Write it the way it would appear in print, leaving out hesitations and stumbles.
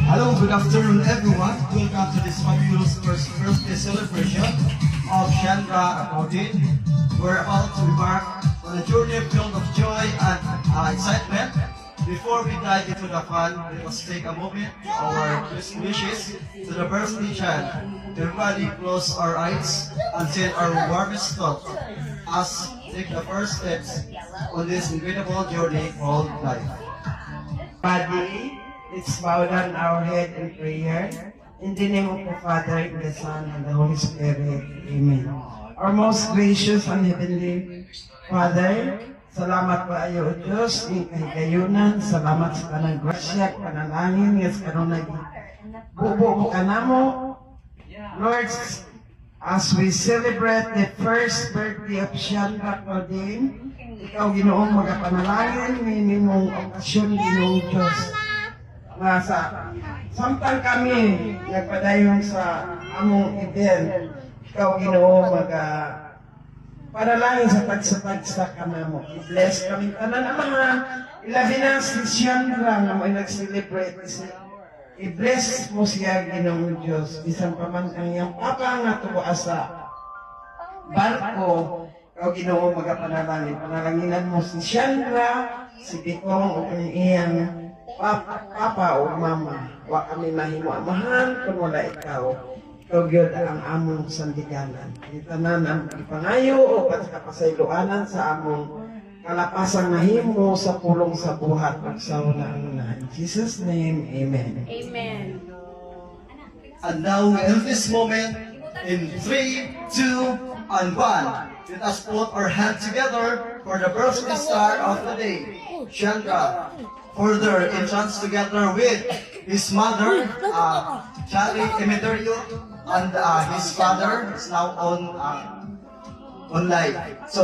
Hello, good afternoon everyone. Welcome to this fabulous first birthday celebration of Chandra Accounting. We're about to embark on a journey filled of joy and excitement. Before we dive into the fun, let us take a moment to our wishes to the birthday child. Everybody close our eyes and send our warmest thoughts as take the first steps on this incredible journey called life. Body, let's bow down our head in prayer. In the name of the Father, and the Son, and the Holy Spirit. Amen. Our most gracious and heavenly Father, salamat po ayo o Diyos, ng kahigayunan, salamat sa kanang grasya, panalangin, yes, kanong nagbubo ka na mo. Lord, as we celebrate the first birthday of Chandra Claudine, ikaw ginoong magapanalangin, minimong okasyon ginoong Diyos. Samtang kami nagpadayon sa among event, ikaw Ginoo panalangin sa pagsapagsa ka na mo. I-bless kami tanan ang mga ilabi na si Chandra nga mo nag-celebrate. I-bless mo siya Ginoong Diyos. Bisan pa man ang iyang papa nga tuwa sa barko, ikaw Ginoo magapanalangin. Panalanginan mo si Chandra, si Bikong o ang iyang papa o mama, wa kami mahimo amahan kung wala ikaw. Ikaw gyud ang among sandiganan. Itanan ang ipangayo o kapasayloanan sa among kalapasang nahimo sa pulong sa buhat ug sa una. In Jesus' name, Amen. Amen. And now in this moment, in 3, 2, and 1, let us put our hands together for the birthday star of the day, Chandra. Further entrance together with his mother, Charlie Emeterio, and his father is now on live. So